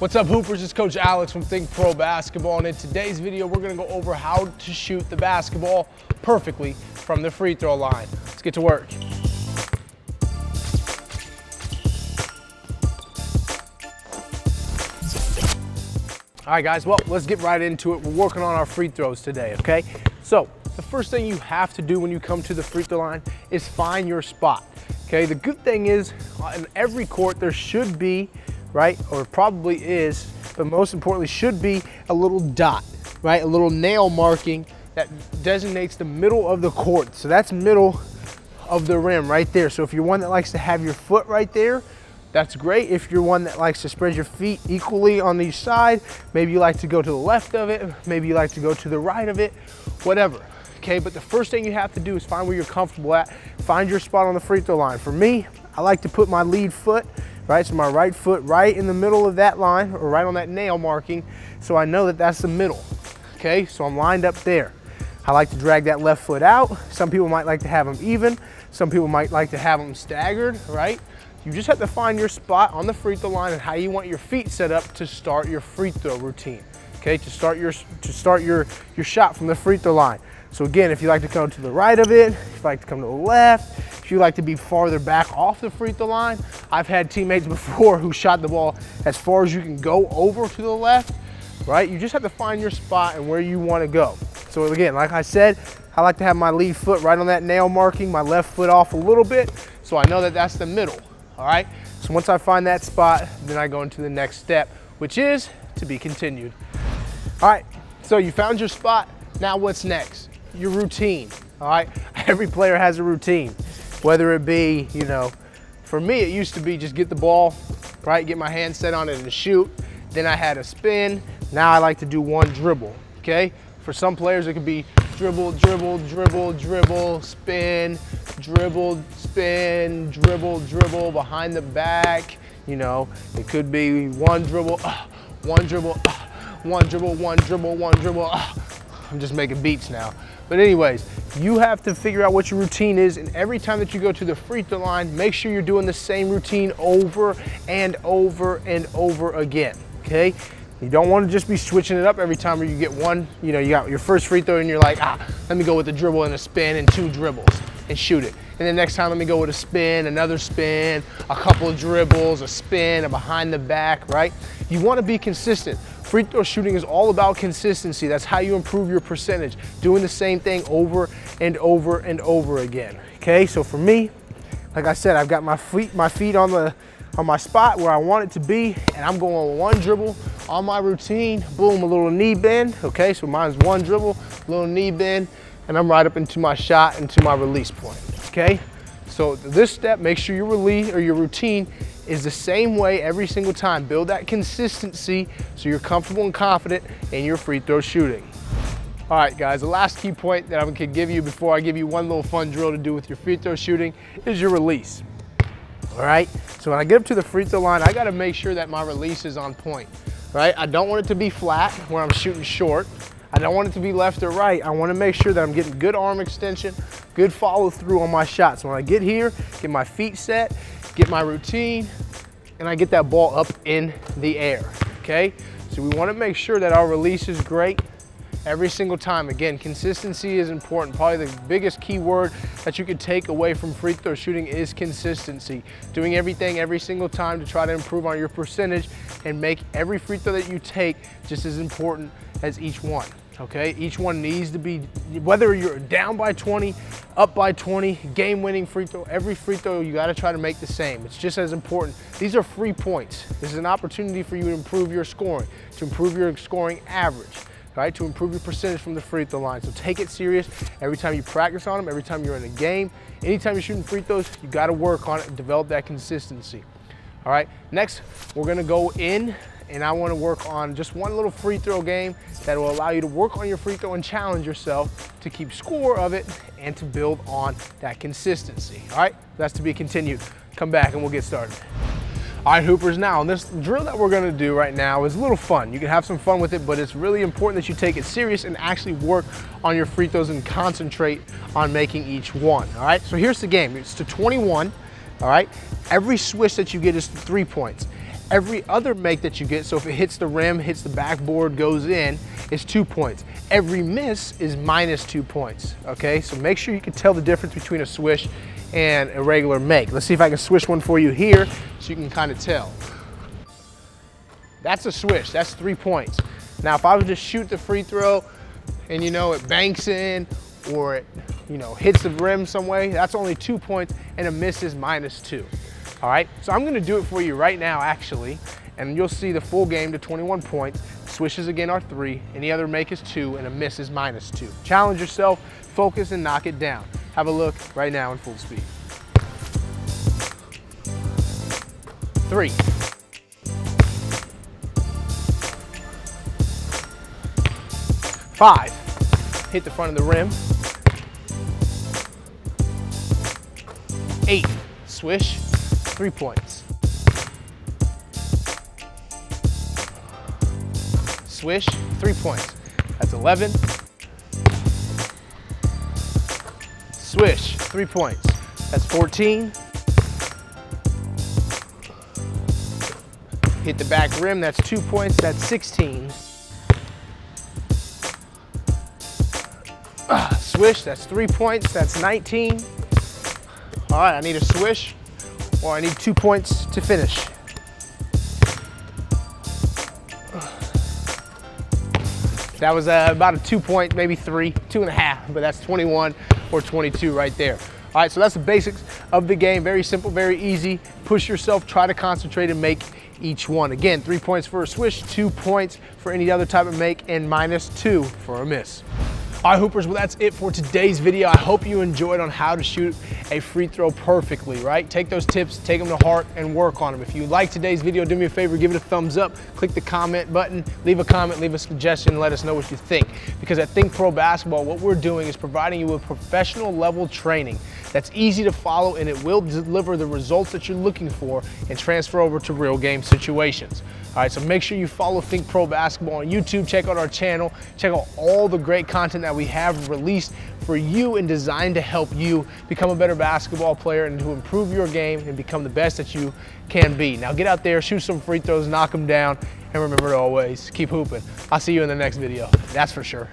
What's up, Hoopers? It's Coach Alex from THINCPRO Basketball, and in today's video, we're gonna go over how to shoot the basketball perfectly from the free throw line. Let's get to work. All right, guys, well, let's get right into it. We're working on our free throws today, okay? So, the first thing you have to do when you come to the free throw line is find your spot, okay? The good thing is, in every court, there should be, right, or probably is, but most importantly should be a little dot, right, a little nail marking that designates the middle of the court. So that's middle of the rim right there. So if you're one that likes to have your foot right there, that's great. If you're one that likes to spread your feet equally on each side, maybe you like to go to the left of it, maybe you like to go to the right of it, whatever, okay? But the first thing you have to do is find where you're comfortable at, find your spot on the free throw line. For me, I like to put my lead foot, right, so my right foot right in the middle of that line, or right on that nail marking, so I know that that's the middle, okay? So I'm lined up there. I like to drag that left foot out. Some people might like to have them even. Some people might like to have them staggered, right? You just have to find your spot on the free throw line and how you want your feet set up to start your free throw routine, okay? To start your shot from the free throw line. So again, if you like to come to the right of it, if you like to come to the left, if you like to be farther back off the free throw line, I've had teammates before who shot the ball as far as you can go over to the left, right? You just have to find your spot and where you want to go. So again, like I said, I like to have my lead foot right on that nail marking, my left foot off a little bit, so I know that that's the middle, all right? So once I find that spot, then I go into the next step, which is to be continued. All right, so you found your spot. Now what's next? Your routine, all right? Every player has a routine, whether it be, you know, for me, it used to be just get the ball, right? Get my hand set on it and shoot. Then I had a spin. Now I like to do one dribble, okay? For some players, it could be dribble, dribble, dribble, dribble, spin, dribble, spin, dribble, dribble, behind the back. You know, it could be one dribble, one dribble, one dribble, one dribble, one dribble. I'm just making beats now. But anyways, you have to figure out what your routine is, and every time that you go to the free throw line, make sure you're doing the same routine over and over and over again, okay? You don't want to just be switching it up every time where you get one, you know, you got your first free throw and you're like, let me go with a dribble and a spin and two dribbles and shoot it. And then next time, let me go with a spin, another spin, a couple of dribbles, a spin, a behind the back, right? You want to be consistent. Free throw shooting is all about consistency. That's how you improve your percentage, doing the same thing over and over and over again, okay? So for me, like I said, I've got my feet on my spot where I want it to be, and I'm going one dribble on my routine, boom, a little knee bend, okay? So mine's one dribble, little knee bend, and I'm right up into my shot, into my release point, okay? So this step, make sure your release or your routine is the same way every single time. Build that consistency so you're comfortable and confident in your free throw shooting. All right, guys, the last key point that I can give you before I give you one little fun drill to do with your free throw shooting is your release. All right, so when I get up to the free throw line, I gotta make sure that my release is on point, right? I don't want it to be flat where I'm shooting short. I don't want it to be left or right. I wanna make sure that I'm getting good arm extension, good follow through on my shots. So when I get here, get my feet set, get my routine, and I get that ball up in the air, okay? So we wanna make sure that our release is great every single time. Again, consistency is important. Probably the biggest key word that you could take away from free throw shooting is consistency. Doing everything every single time to try to improve on your percentage and make every free throw that you take just as important as each one, okay? Each one needs to be, whether you're down by 20, up by 20, game-winning free throw, every free throw you gotta try to make the same. It's just as important. These are free points. This is an opportunity for you to improve your scoring, to improve your scoring average, right? To improve your percentage from the free throw line. So take it serious every time you practice on them, every time you're in a game, anytime you're shooting free throws, you gotta work on it and develop that consistency. All right, next, we're gonna go in and I wanna work on just one little free throw game that will allow you to work on your free throw and challenge yourself to keep score of it and to build on that consistency. All right, that's to be continued. Come back and we'll get started. All right, Hoopers, now this drill that we're gonna do right now is a little fun. You can have some fun with it, but it's really important that you take it serious and actually work on your free throws and concentrate on making each one, all right? So here's the game, it's to 21, all right? Every swish that you get is 3 points. Every other make that you get, so if it hits the rim, hits the backboard, goes in, is 2 points. Every miss is -2 points, okay? So make sure you can tell the difference between a swish and a regular make. Let's see if I can swish one for you here so you can kind of tell. That's a swish, that's 3 points. Now, if I was to shoot the free throw and it banks in or it hits the rim some way, that's only 2 points, and a miss is -2. All right, so I'm gonna do it for you right now, actually, and you'll see the full game to 21 points. Swishes again are 3, any other make is 2, and a miss is -2. Challenge yourself, focus, and knock it down. Have a look right now in full speed. 3. 5, hit the front of the rim. 8, swish, 3 points. Swish, 3 points. That's 11. Swish, 3 points. That's 14. Hit the back rim, that's 2 points, that's 16. Swish, that's 3 points, that's 19. All right, I need a swish, or I need 2 points to finish. That was about a 2 point, maybe 3, 2.5, but that's 21 or 22 right there. All right, so that's the basics of the game. Very simple, very easy. Push yourself, try to concentrate and make each one. Again, 3 points for a swish, 2 points for any other type of make, and -2 for a miss. All right, Hoopers, well, that's it for today's video. I hope you enjoyed on how to shoot a free throw perfectly, right? Take those tips, take them to heart, and work on them. If you like today's video, do me a favor, give it a thumbs up, click the comment button, leave a comment, leave a suggestion, and let us know what you think. Because at THINCPRO Basketball, what we're doing is providing you with professional level training that's easy to follow, and it will deliver the results that you're looking for and transfer over to real game situations. All right, so make sure you follow THINCPRO Basketball on YouTube. Check out our channel. Check out all the great content that we have released for you and designed to help you become a better basketball player and to improve your game and become the best that you can be. Now get out there, shoot some free throws, knock them down, and remember to always keep hooping. I'll see you in the next video. That's for sure.